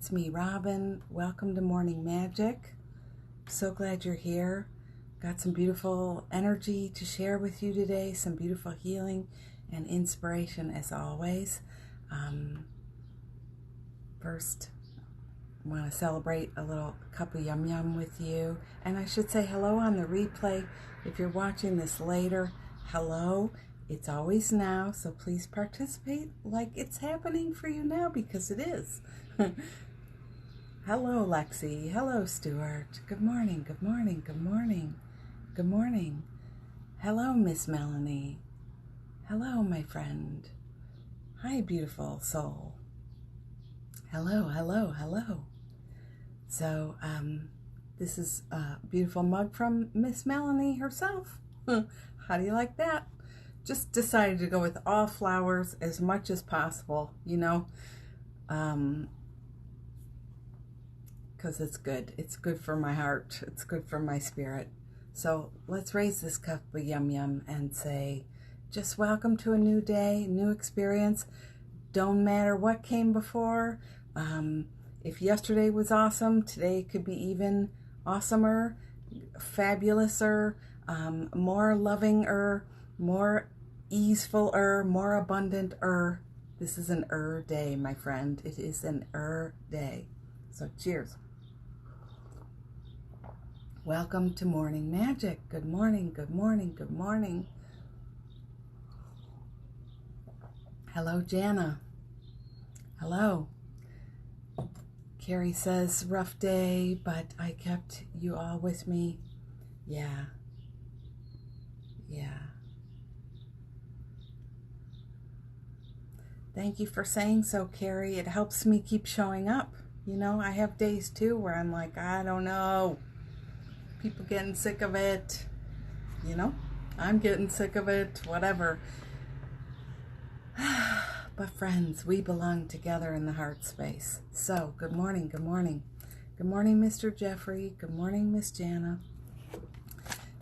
it's me, Robin. Welcome to Morning Magic. So glad you're here. Got some beautiful energy to share with you today, some beautiful healing and inspiration as always. First, I want to celebrate a little cuppa yum yum with you. And I should say hello on the replay. If you're watching this later, hello. It's always now, so please participate like it's happening for you now, because it is. Hello, Lexi. Hello, Stuart. Good morning, good morning, good morning, good morning. Hello, Miss Melanie. Hello, my friend. Hi, beautiful soul. Hello, hello, hello. So, this is a beautiful mug from Miss Melanie herself. How do you like that? Just decided to go with all flowers as much as possible, you know, because it's good. It's good for my heart. It's good for my spirit. So let's raise this cup of yum yum and say, just welcome to a new day, new experience. Don't matter what came before. If yesterday was awesome, today could be even awesomer, fabulouser, more loving-er, more easeful-er, more abundant-er. This is an day, my friend. It is an day. So cheers. Welcome to Morning Magic. Good morning, good morning, good morning. Hello, Jana. Hello. Carrie says, rough day, but I kept you all with me. Yeah. Yeah. Thank you for saying so, Carrie. It helps me keep showing up. You know, I have days too where I'm like, I don't know. People getting sick of it. You know, I'm getting sick of it, whatever. But friends, we belong together in the heart space. So, good morning, good morning. Good morning, Mr. Jeffrey. Good morning, Miss Jana.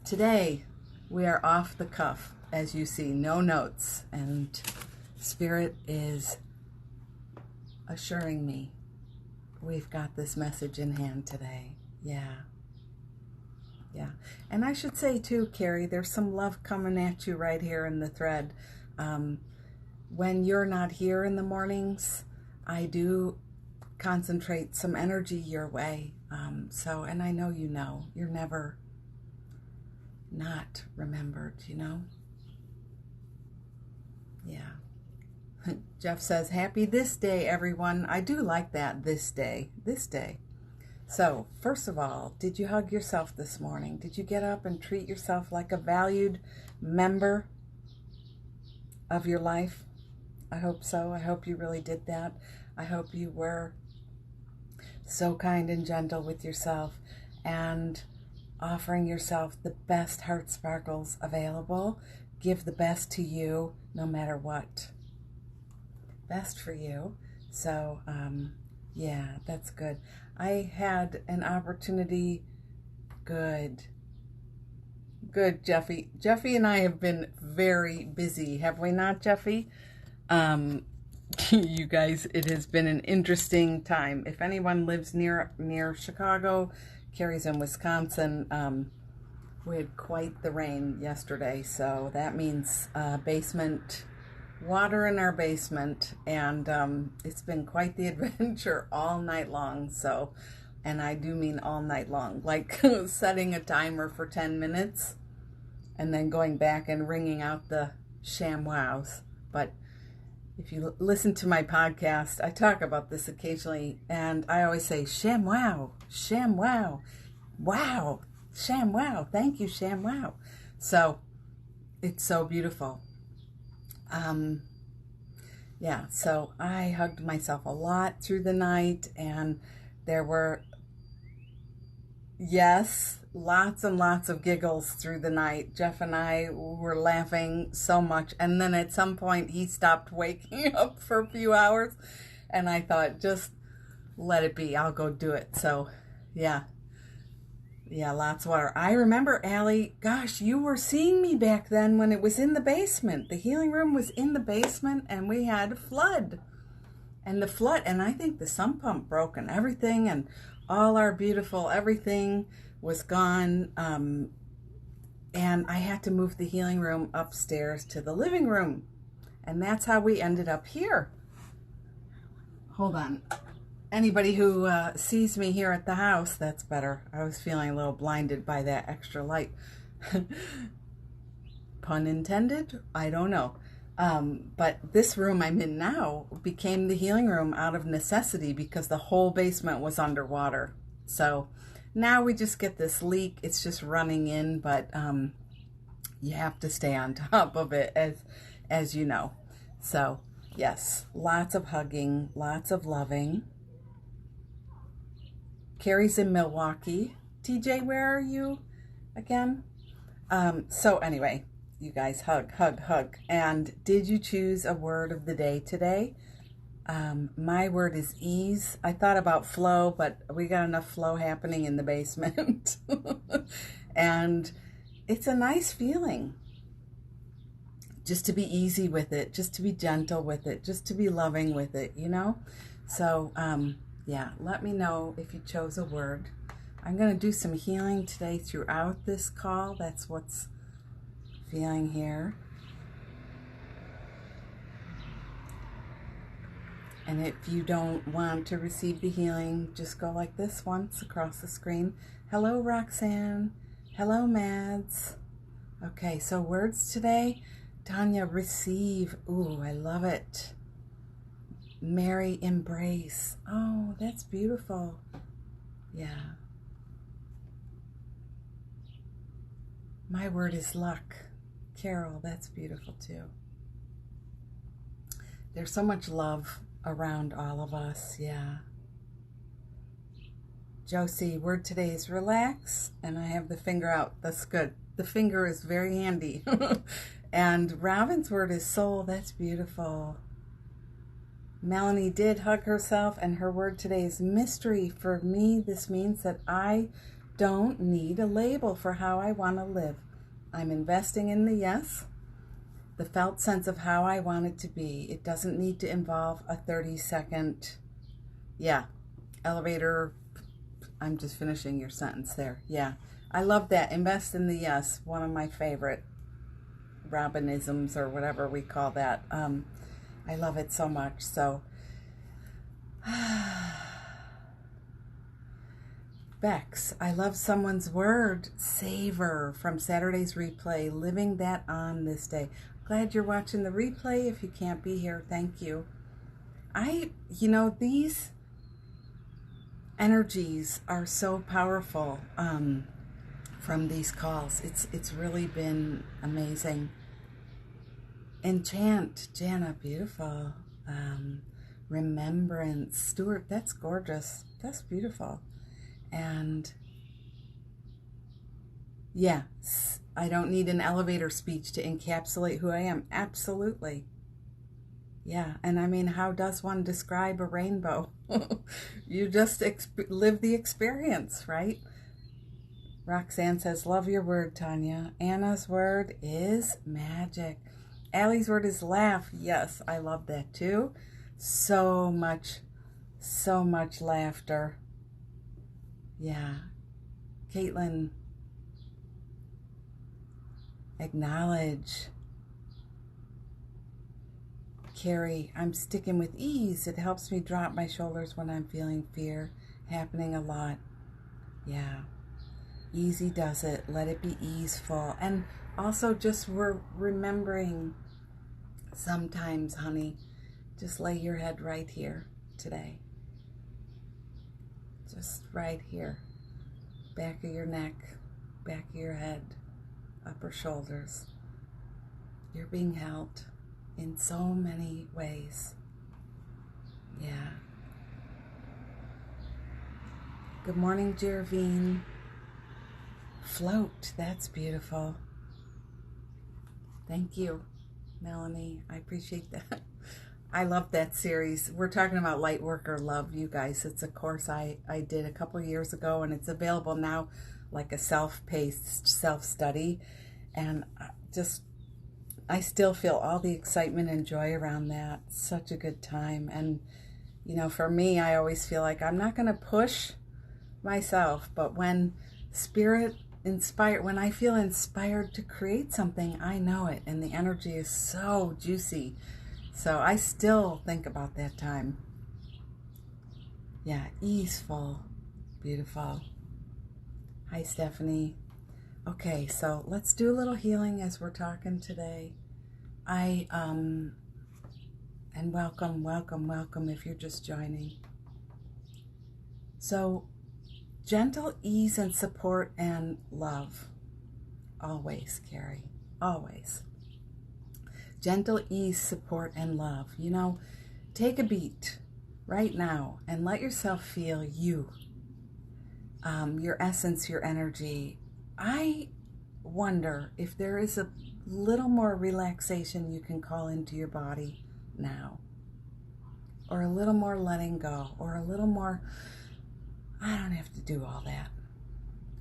Today, we are off the cuff, as you see, no notes, and Spirit is assuring me we've got this message in hand today. Yeah. Yeah. And I should say too, Carrie, there's some love coming at you right here in the thread. When you're not here in the mornings, I do concentrate some energy your way. And I know you know, you're never not remembered, you know? Yeah. Jeff says, happy this day, everyone. I do like that, this day. So, first of all, did you hug yourself this morning? Did you get up and treat yourself like a valued member of your life? I hope so. I hope you really did that. I hope you were so kind and gentle with yourself and offering yourself the best heart sparkles available. Give the best to you no matter what. Best for you. So, yeah, that's good. I had an opportunity. Good, Jeffy. Jeffy and I have been very busy, have we not, Jeffy? You guys, it has been an interesting time. If anyone lives near Chicago, Carrie's in Wisconsin, we had quite the rain yesterday, so that means basement water in our basement, and it's been quite the adventure all night long. So, and I do mean all night long, like setting a timer for 10 minutes and then going back and ringing out the ShamWows. But if you listen to my podcast, I talk about this occasionally, and I always say ShamWow, ShamWow, wow, ShamWow, thank you, ShamWow. So it's so beautiful. Yeah, so I hugged myself a lot through the night, and there were, yes, lots and lots of giggles through the night. Jeff and I were laughing so much, and then at some point he stopped waking up for a few hours, and I thought, just let it be, I'll go do it. So yeah, lots of water. I remember, Allie, gosh, you were seeing me back then when it was in the basement. The healing room was in the basement, and we had a flood. And the flood, and I think the sump pump broke and everything, and all our beautiful everything was gone. And I had to move the healing room upstairs to the living room. And that's how we ended up here. Hold on. Anybody who sees me here at the house, that's better. I was feeling a little blinded by that extra light. Pun intended? I don't know. But this room I'm in now became the healing room out of necessity because the whole basement was underwater. So now we just get this leak. It's just running in, but you have to stay on top of it, as you know. So yes, lots of hugging, lots of loving. Carrie's in Milwaukee. TJ, where are you again? So anyway, you guys hug, hug, hug. And did you choose a word of the day today? My word is ease. I thought about flow, but we got enough flow happening in the basement. And it's a nice feeling just to be easy with it, just to be gentle with it, just to be loving with it, you know? So, yeah, let me know if you chose a word. I'm going to do some healing today throughout this call. That's what's feeling here. And if you don't want to receive the healing, just go like this once across the screen. Hello, Roxanne. Hello, Mads. Okay, so words today. Tanya, receive. Ooh, I love it. Mary, embrace. Oh, that's beautiful. Yeah. My word is luck. Carol, that's beautiful too. There's so much love around all of us, yeah. Josie, word today is relax, and I have the finger out. That's good. The finger is very handy. And Robin's word is soul. That's beautiful. Melanie did hug herself, and her word today is mystery. For me, this means that I don't need a label for how I want to live. I'm investing in the yes, the felt sense of how I want it to be. It doesn't need to involve a 30-second, yeah, elevator. I'm just finishing your sentence there. Yeah, I love that. Invest in the yes, one of my favorite Robinisms or whatever we call that. I love it so much. So, Bex, I love someone's word. Savor from Saturday's replay. Living that on this day. Glad you're watching the replay. If you can't be here, thank you. You know, these energies are so powerful from these calls. It's really been amazing. Enchant, Jana, beautiful. Remembrance, Stuart, that's gorgeous. That's beautiful. And yes, I don't need an elevator speech to encapsulate who I am. Absolutely. Yeah, and I mean, how does one describe a rainbow? You just live the experience, right? Roxanne says, love your word, Tanya. Anna's word is magic. Allie's word is laugh. Yes, I love that too. So much laughter. Yeah. Caitlin, acknowledge. Carrie, I'm sticking with ease. It helps me drop my shoulders when I'm feeling fear happening a lot. Yeah. Easy does it. Let it be easeful. And also just we're remembering sometimes, honey, just lay your head right here today. Just right here. Back of your neck, back of your head, upper shoulders. You're being held in so many ways. Yeah. Good morning, Jervine. Float, that's beautiful. Thank you, Melanie. I appreciate that. I love that series. We're talking about light worker love, you guys. It's a course I did a couple of years ago, and it's available now like a self-paced self-study. And I still feel all the excitement and joy around that. Such a good time. And You know, for me, I always feel like I'm not going to push myself, but when when I feel inspired to create something, I know it, and the energy is so juicy. So I still think about that time. Yeah, easeful, beautiful. Hi, Stephanie. Okay, so let's do a little healing as we're talking today. And welcome, welcome, welcome if you're just joining. So, gentle ease and support and love. Always, Carrie, always. Gentle ease, support, and love. You know, take a beat right now and let yourself feel you, your essence, your energy. I wonder if there is a little more relaxation you can call into your body now, or a little more letting go, or a little more, I don't have to do all that.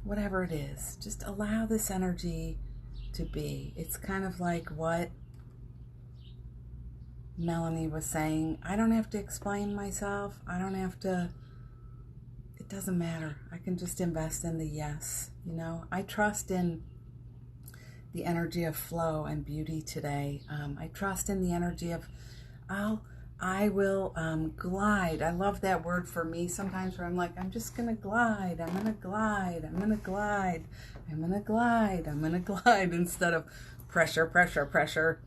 Whatever it is, just allow this energy to be. It's kind of like what Melanie was saying. I don't have to explain myself. It doesn't matter. I can just invest in the yes. You know, I trust in the energy of flow and beauty today. I trust in the energy of I will glide. I love that word for me sometimes, where I'm like, I'm just going to glide. I'm going to glide. I'm going to glide. I'm going to glide. I'm going to glide, instead of pressure, pressure, pressure,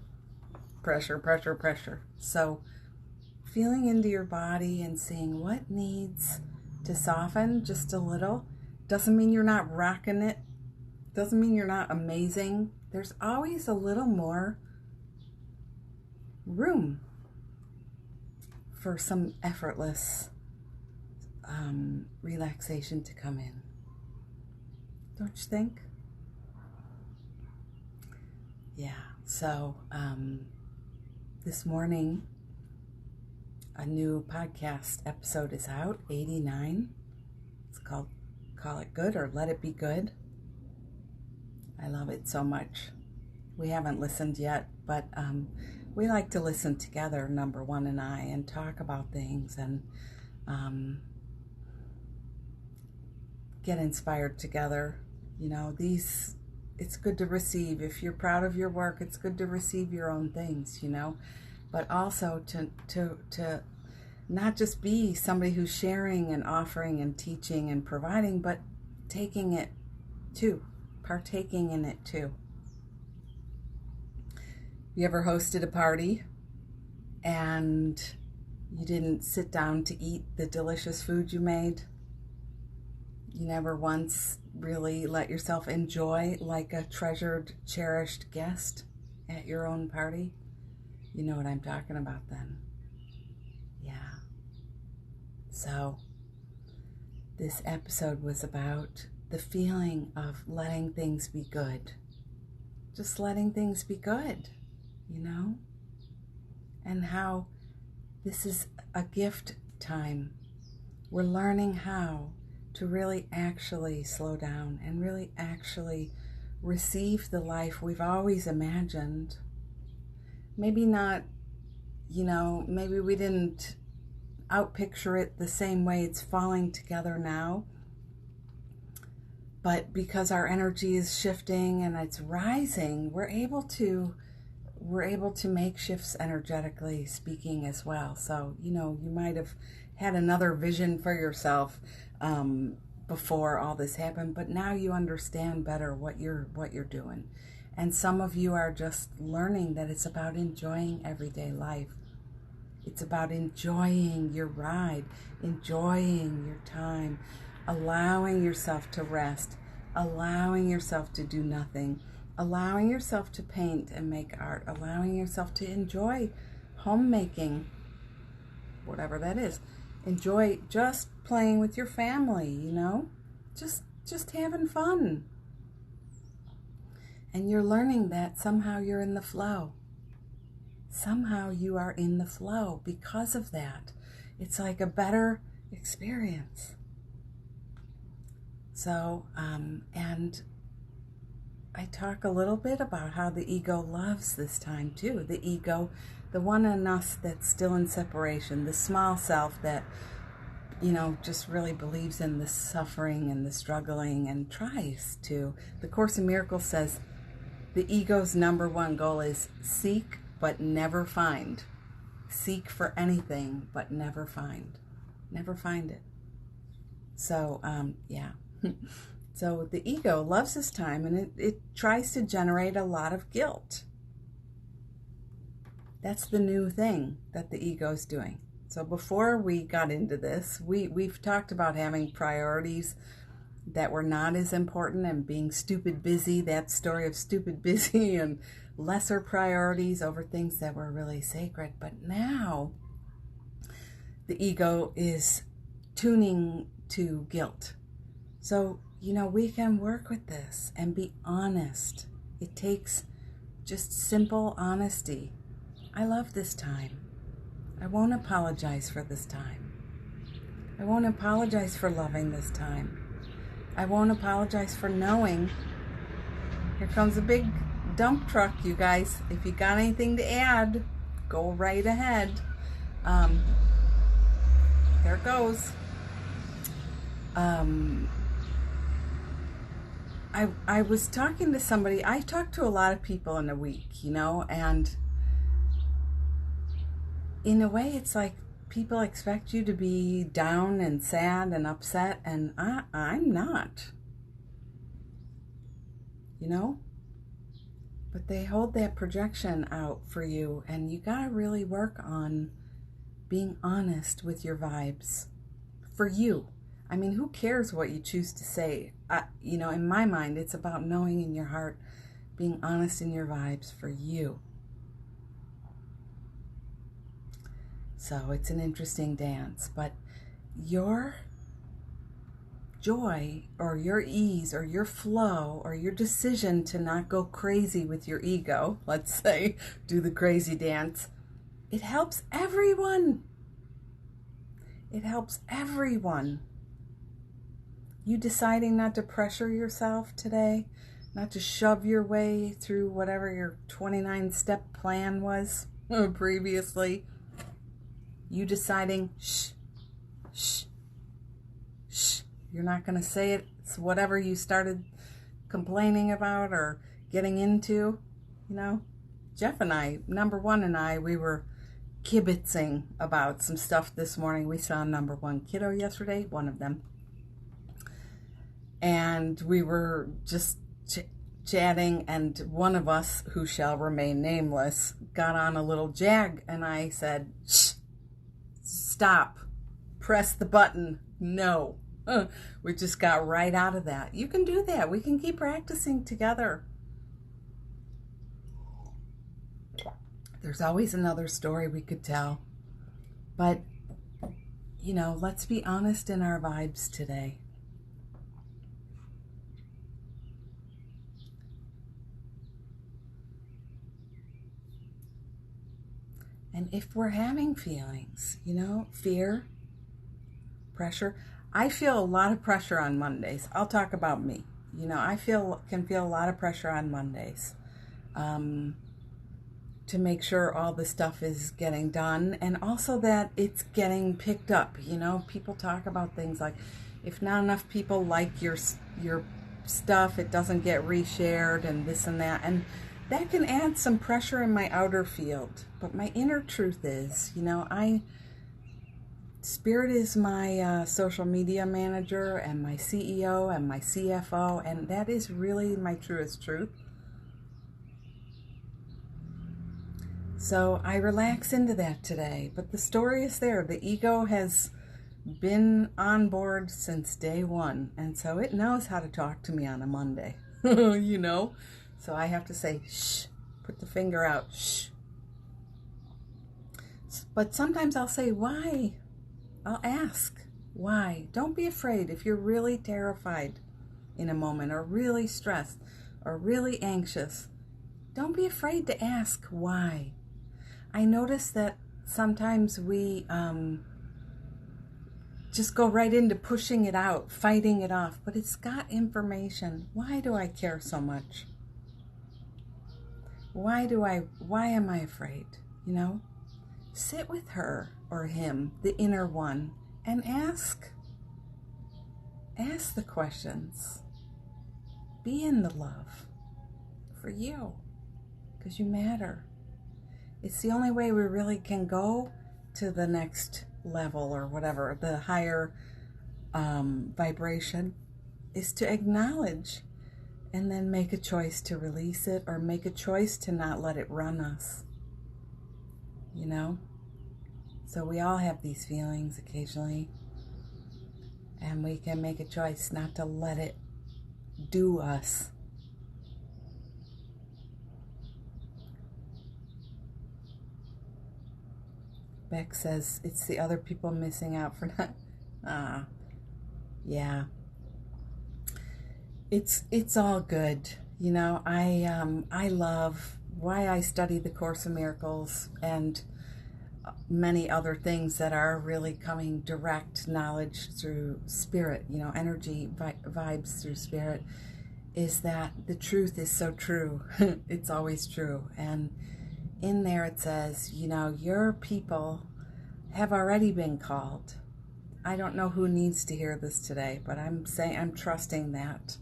pressure, pressure, pressure. So feeling into your body and seeing what needs to soften just a little. Doesn't mean you're not rocking it. Doesn't mean you're not amazing. There's always a little more room for some effortless relaxation to come in. Don't you think? Yeah, so this morning a new podcast episode is out, 89. It's called Call It Good or Let It Be Good. I love it so much. We haven't listened yet, but we like to listen together, number one and I, and talk about things and get inspired together. You know, it's good to receive. If you're proud of your work, it's good to receive your own things, you know, but also to not just be somebody who's sharing and offering and teaching and providing, but taking it too, partaking in it too. You ever hosted a party and you didn't sit down to eat the delicious food you made? You never once really let yourself enjoy like a treasured, cherished guest at your own party? You know what I'm talking about then. Yeah. So this episode was about the feeling of letting things be good. Just letting things be good, you know? And how this is a gift time. We're learning how to really actually slow down and really actually receive the life we've always imagined. Maybe not, you know, maybe we didn't outpicture it the same way it's falling together now. But because our energy is shifting and it's rising, we're able to make shifts energetically speaking as well. So, you know, you might have had another vision for yourself before all this happened, but now you understand better what you're doing. And some of you are just learning that it's about enjoying everyday life. It's about enjoying your ride, enjoying your time, allowing yourself to rest, allowing yourself to do nothing, allowing yourself to paint and make art, allowing yourself to enjoy homemaking, whatever that is. Enjoy just playing with your family, you know, just having fun. And you're learning that somehow you're in the flow. Somehow you are in the flow because of that. It's like a better experience. So, and I talk a little bit about how the ego loves this time too. The ego the one in us that's still in separation, the small self that, just really believes in the suffering and the struggling and tries to. The Course in Miracles says the ego's number one goal is seek but never find. Seek for anything but never find. Never find it. So, yeah. So the ego loves this time, and it tries to generate a lot of guilt. That's the new thing that the ego's doing. So before we got into this, we've talked about having priorities that were not as important and being stupid busy, that story of stupid busy and lesser priorities over things that were really sacred. But now the ego is tuning to guilt. So, we can work with this and be honest. It takes just simple honesty. I love this time. I won't apologize for this time. I won't apologize for loving this time. I won't apologize for knowing. Here comes a big dump truck, you guys. If you got anything to add, go right ahead. There it goes. I was talking to somebody. I talk to a lot of people in a week, and in a way it's like people expect you to be down and sad and upset, and I'm not, but they hold that projection out for you, and you gotta really work on being honest with your vibes for you. I mean, who cares what you choose to say? In my mind, it's about knowing in your heart, being honest in your vibes for you. So it's an interesting dance, but your joy or your ease or your flow or your decision to not go crazy with your ego, let's say, do the crazy dance, it helps everyone. It helps everyone. You deciding not to pressure yourself today, not to shove your way through whatever your 29-step plan was previously. You deciding, shh, shh, shh. You're not going to say it. It's whatever you started complaining about or getting into, Jeff and I, number one and I, we were kibitzing about some stuff this morning. We saw number one kiddo yesterday, one of them. And we were just chatting, and one of us, who shall remain nameless, got on a little jag, and I said, shh, stop, press the button, no. We just got right out of that. You can do that. We can keep practicing together. There's always another story we could tell. But, let's be honest in our vibes today. And if we're having feelings, fear, pressure. I feel a lot of pressure on Mondays. I'll talk about me. I can feel a lot of pressure on Mondays to make sure all the stuff is getting done, and also that it's getting picked up. People talk about things like, if not enough people like your stuff, it doesn't get reshared, and this and that, and that can add some pressure in my outer field. But my inner truth is, Spirit is my social media manager and my CEO and my CFO, and that is really my truest truth. So I relax into that today, but the story is there. The ego has been on board since day one, and so it knows how to talk to me on a Monday, So I have to say, shh, put the finger out, shh. But sometimes I'll say, why? I'll ask, why? Don't be afraid. If you're really terrified in a moment, or really stressed, or really anxious, don't be afraid to ask why. I notice that sometimes we just go right into pushing it out, fighting it off, but it's got information. Why do I care so much? Why am I afraid? you know? Sit with her or him, the inner one, and ask. Ask the questions. Be in the love for you, because you matter. It's the only way we really can go to the next level or whatever, the higher vibration, is to acknowledge and then make a choice to release it or make a choice to not let it run us. You know? So we all have these feelings occasionally, and we can make a choice not to let it do us. Beck says it's the other people missing out for not. Yeah. It's all good. You know, I love why I study the Course in Miracles and many other things that are really coming direct knowledge through spirit, you know, energy vibes through spirit, is that the truth is so true. It's always true. And in there it says, you know, your people have already been called. I don't know who needs to hear this today, but I'm trusting that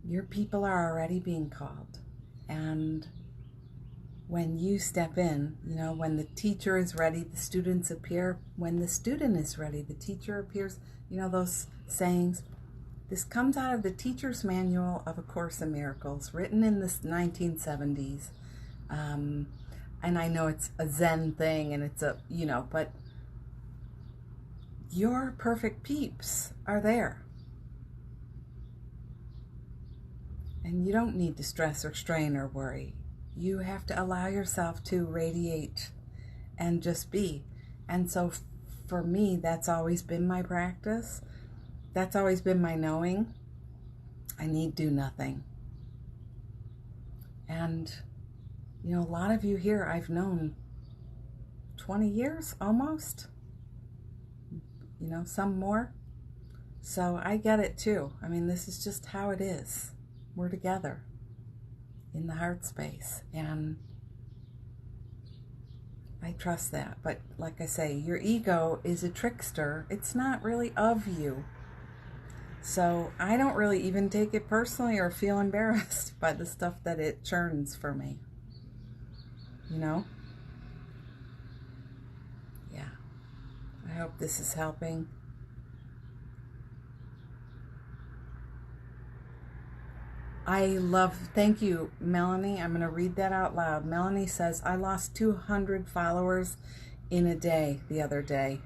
your people are already being called. And when you step in, you know, when the teacher is ready, the students appear. When the student is ready, the teacher appears. You know, those sayings. This comes out of the Teacher's Manual of A Course in Miracles, written in the 1970s. And I know it's a Zen thing, and it's a, you know, but your perfect peeps are there. And you don't need to stress or strain or worry. You have to allow yourself to radiate and just be. And so for me, that's always been my practice. That's always been my knowing. I need do nothing. And, you know, a lot of you here I've known 20 years almost. You know, some more. So I get it too. I mean, this is just how it is. We're together in the heart space, and I trust that. But like I say, your ego is a trickster. It's not really of you. So I don't really even take it personally or feel embarrassed by the stuff that it churns for me. You know? Yeah. I hope this is helping. Thank you, Melanie. I'm going to read that out loud. Melanie says, I lost 200 followers in a day the other day.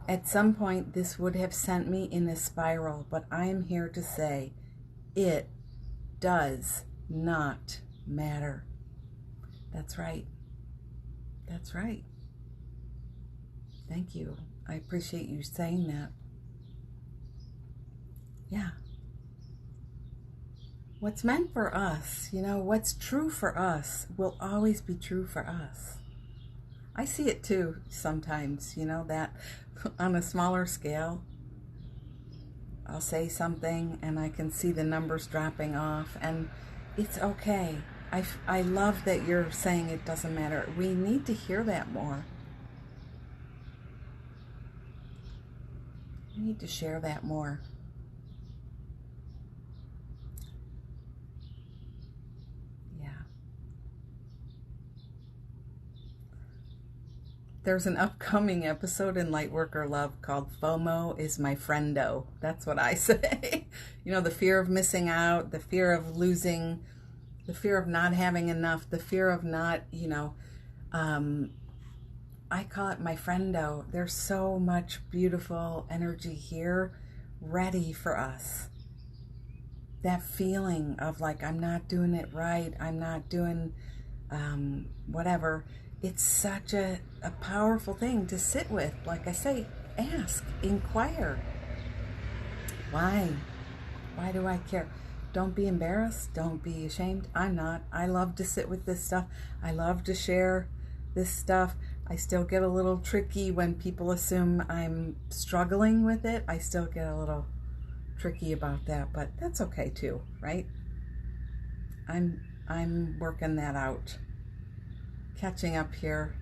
At some point, this would have sent me in a spiral, but I am here to say it does not matter. That's right. That's right. Thank you. I appreciate you saying that. Yeah. What's meant for us, you know, what's true for us will always be true for us. I see it too sometimes, you know, that on a smaller scale, I'll say something and I can see the numbers dropping off, and it's okay. I love that you're saying it doesn't matter. We need to hear that more. We need to share that more. There's an upcoming episode in Lightworker Love called FOMO is my friendo. That's what I say. You know, the fear of missing out, the fear of losing, the fear of not having enough, the fear of not, you know, I call it my friendo. There's so much beautiful energy here ready for us. That feeling of like, I'm not doing it right, I'm not doing whatever. It's such a powerful thing to sit with. Like I say, ask, inquire. Why? Why do I care? Don't be embarrassed. Don't be ashamed. I'm not. I love to sit with this stuff. I love to share this stuff. I still get a little tricky when people assume I'm struggling with it. I still get a little tricky about that, but that's okay too, right? I'm working that out. catching up here.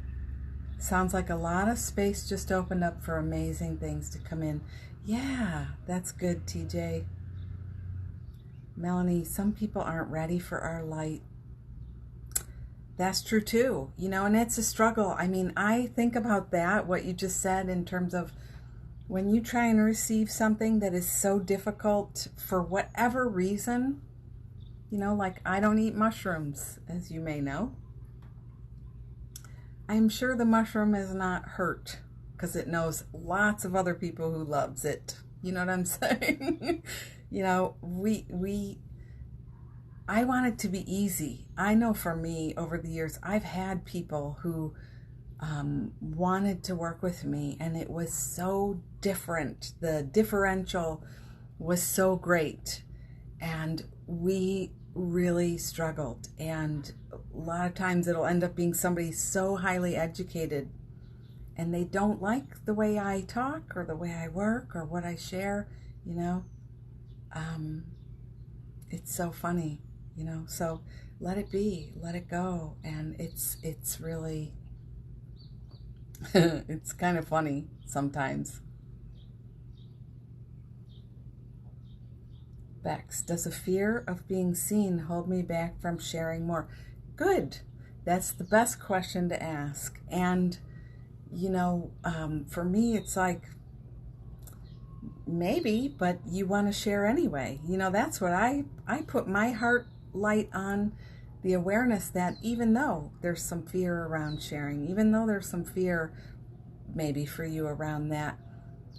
Sounds like a lot of space just opened up for amazing things to come in. Yeah, that's good, TJ. Melanie, some people aren't ready for our light. That's true too, you know, and it's a struggle. I mean, I think about that, what you just said, in terms of when you try and receive something that is so difficult for whatever reason, you know, like I don't eat mushrooms, as you may know. I'm sure the mushroom is not hurt because it knows lots of other people who loves it. You know what I'm saying? You know, I want it to be easy. I know for me, over the years, I've had people who wanted to work with me, and it was so different. The differential was so great, and we really struggled. And a lot of times it'll end up being somebody so highly educated, and they don't like the way I talk or the way I work or what I share, you know. It's so funny, you know. So let it be, let it go. And it's really it's kind of funny sometimes. Bex, does a fear of being seen hold me back from sharing more? Good. That's the best question to ask. And, you know, for me, it's like, maybe, but you want to share anyway. You know, that's what I put my heart light on, the awareness that even though there's some fear around sharing, even though there's some fear maybe for you around that,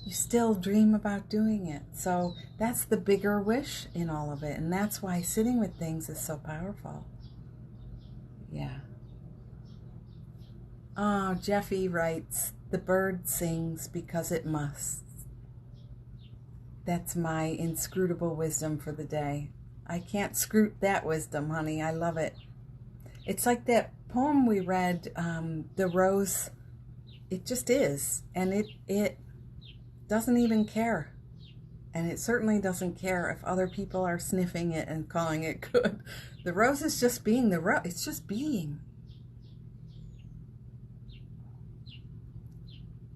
you still dream about doing it. So that's the bigger wish in all of it. And that's why sitting with things is so powerful. Yeah. Oh, Jeffy writes, the bird sings because it must. That's my inscrutable wisdom for the day. I can't scrut that wisdom, honey. I love it. It's like that poem we read, The Rose. It just is. And it doesn't even care. And it certainly doesn't care if other people are sniffing it and calling it good. The rose is just being the rose. It's just being.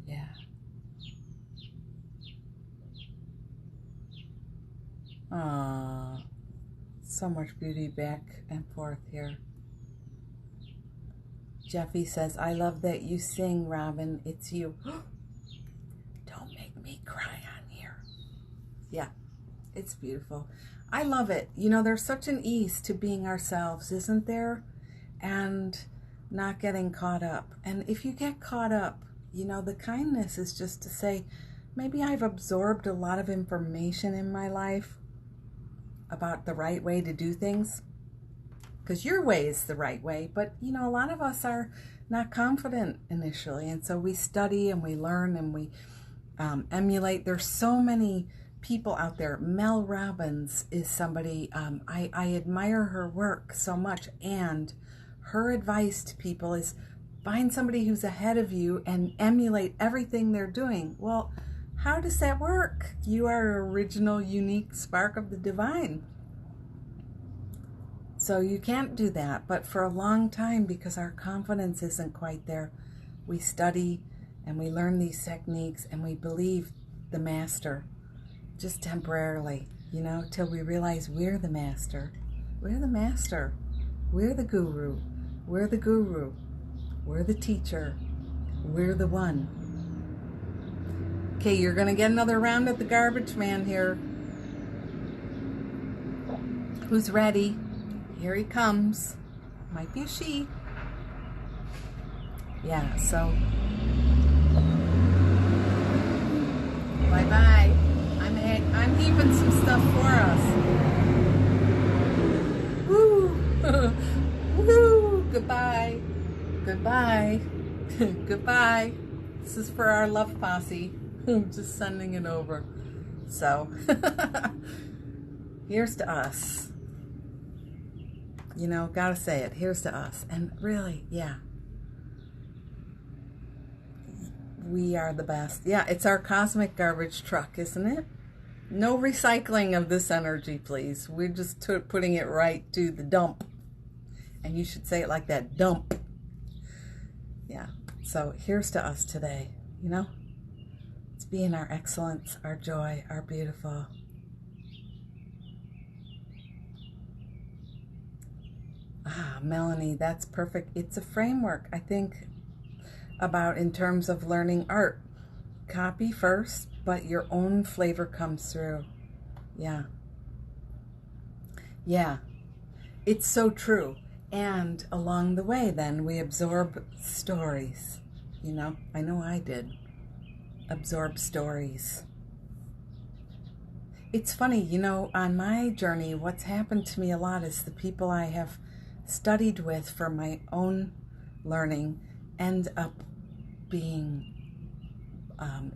Yeah. Ah, so much beauty back and forth here. Jeffy says, I love that you sing, Robin. It's you. Don't make me cry on here. Yeah, it's beautiful. I love it. You know, there's such an ease to being ourselves, isn't there? And not getting caught up. And if you get caught up, you know, the kindness is just to say, maybe I've absorbed a lot of information in my life about the right way to do things. Because your way is the right way. But, you know, a lot of us are not confident initially. And so we study and we learn and we emulate. There's so many people out there. Mel Robbins is somebody, I admire her work so much. And her advice to people is find somebody who's ahead of you and emulate everything they're doing. Well, how does that work? You are an original, unique spark of the divine. So you can't do that. But for a long time, because our confidence isn't quite there, we study and we learn these techniques and we believe the master just temporarily, you know, till we realize we're the master. We're the master. We're the guru. We're the guru. We're the teacher. We're the one. Okay, you're going to get another round at the garbage man here. Who's ready? Here he comes. Might be a she. Yeah, so. Bye-bye. I'm heaping some stuff for us. Woo! Woo! Goodbye. Goodbye. Goodbye. This is for our love posse. I'm just sending it over. So, here's to us. You know, gotta say it. Here's to us. And really, yeah. We are the best. Yeah, it's our cosmic garbage truck, isn't it? No recycling of this energy, please. We're just putting it right to the dump. And you should say it like that, dump. Yeah. So here's to us today, you know? It's being our excellence, our joy, our beautiful. Ah, Melanie, that's perfect. It's a framework, I think, about in terms of learning art. Copy first, but your own flavor comes through. Yeah. Yeah. It's so true. And along the way, then, we absorb stories. You know, I know I did. Absorb stories. It's funny, you know, on my journey, what's happened to me a lot is the people I have studied with for my own learning end up being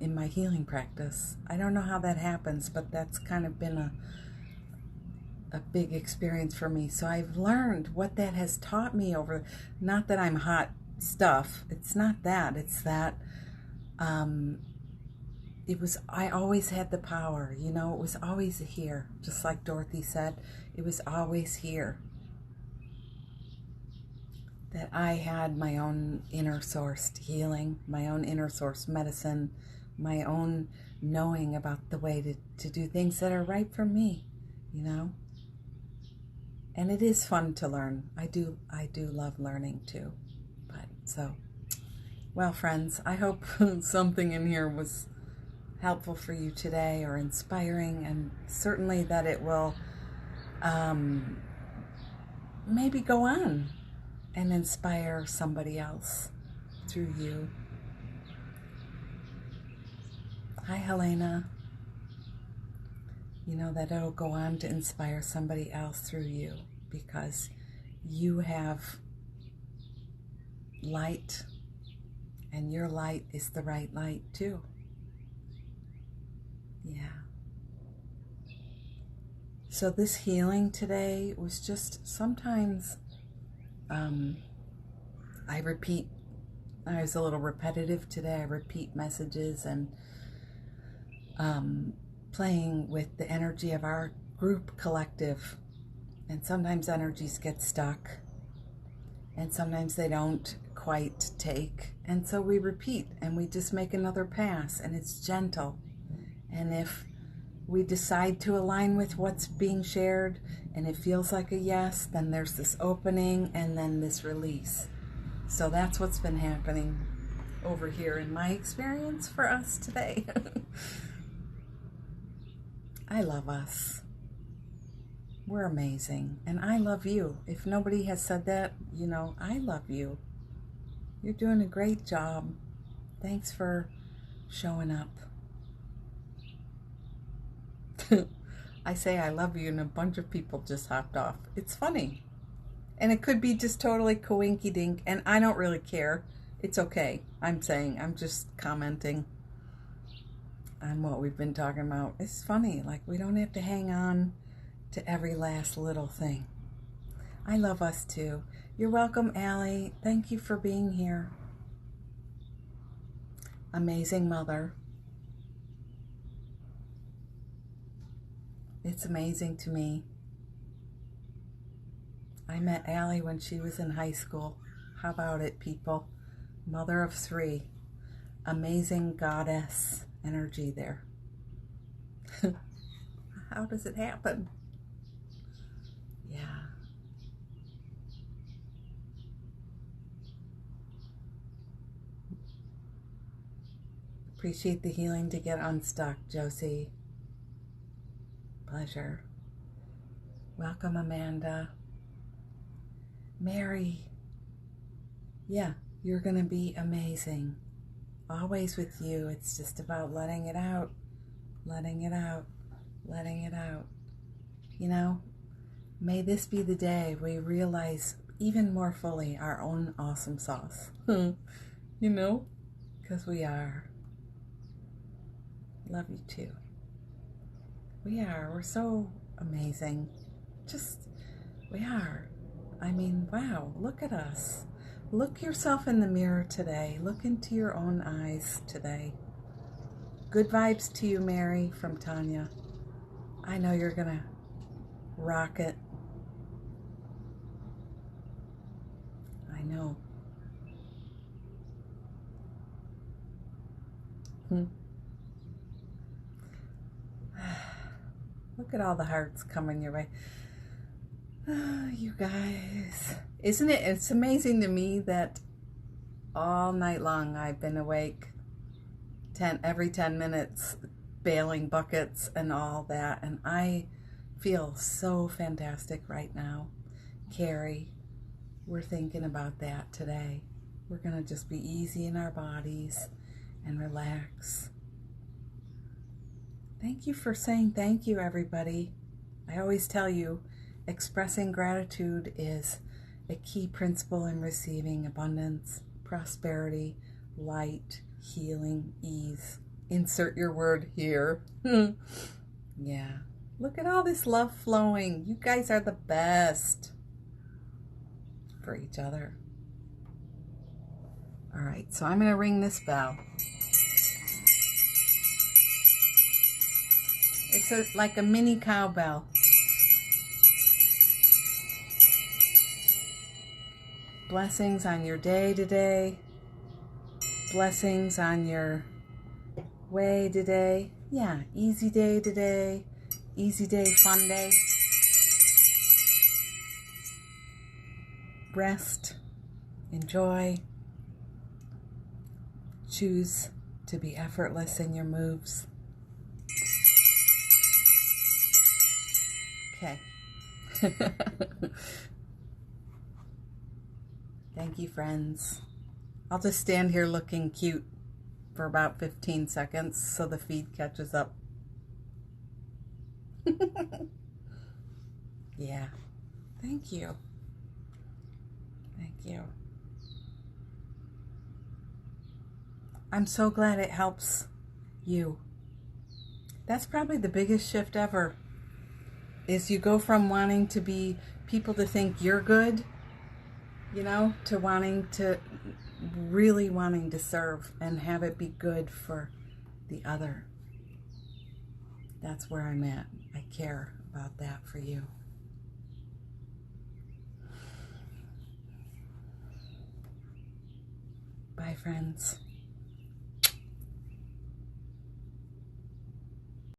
in my healing practice. I don't know how that happens, but that's kind of been a big experience for me. So I've learned what that has taught me over, not that I'm hot stuff. It's not that. It's that I always had the power, you know, it was always here. Just like Dorothy said, it was always here. That I had my own inner source healing, my own inner source medicine, my own knowing about the way to do things that are right for me, you know? And it is fun to learn. I do love learning too. But so, well, friends, I hope something in here was helpful for you today or inspiring, and certainly that it will maybe go on and inspire somebody else through you. Hi, Helena. You know that it'll go on to inspire somebody else through you because you have light, and your light is the right light too. Yeah. So this healing today was just sometimes I repeat. I was a little repetitive today. I repeat messages and playing with the energy of our group collective. And sometimes energies get stuck, and sometimes they don't quite take. And so we repeat, and we just make another pass, and it's gentle. And if we decide to align with what's being shared, and it feels like a yes, then there's this opening, and then this release. So that's what's been happening over here in my experience for us today. I love us. We're amazing. And I love you. If nobody has said that, you know, I love you. You're doing a great job. Thanks for showing up. I say I love you and a bunch of people just hopped off. It's funny. And it could be just totally coinky-dink, and I don't really care. It's okay. I'm just commenting on what we've been talking about. It's funny. Like, we don't have to hang on to every last little thing. I love us too. You're welcome, Allie. Thank you for being here. Amazing mother. It's amazing to me. I met Allie when she was in high school. How about it, people? Mother of 3. Amazing goddess energy there. How does it happen? Yeah. Appreciate the healing to get unstuck, Josie. Pleasure. Welcome, Amanda. Mary. Yeah, you're going to be amazing. Always with you. It's just about letting it out, letting it out, letting it out. You know, may this be the day we realize even more fully our own awesome sauce. You know, because we are. Love you too. We are. We're so amazing. We are. I mean, wow, look at us. Look yourself in the mirror today. Look into your own eyes today. Good vibes to you, Mary, from Tanya. I know you're going to rock it. I know. Look at all the hearts coming your way. Oh, you guys. Isn't it? It's amazing to me that all night long I've been awake every 10 minutes, bailing buckets and all that. And I feel so fantastic right now. Carrie, we're thinking about that today. We're going to just be easy in our bodies and relax. Thank you for saying thank you, everybody. I always tell you, expressing gratitude is a key principle in receiving abundance, prosperity, light, healing, ease. Insert your word here. Yeah. Look at all this love flowing. You guys are the best for each other. All right, so I'm going to ring this bell. It's like a mini cowbell. Blessings on your day today. Blessings on your way today. Yeah, easy day today. Easy day, fun day. Rest. Enjoy. Choose to be effortless in your moves. Okay. Thank you, friends. I'll just stand here looking cute for about 15 seconds so the feed catches up. Yeah. Thank you. Thank you. I'm so glad it helps you. That's probably the biggest shift ever. Is you go from wanting to be people to think you're good, you know, to really wanting to serve and have it be good for the other. That's where I'm at. I care about that for you. Bye, friends.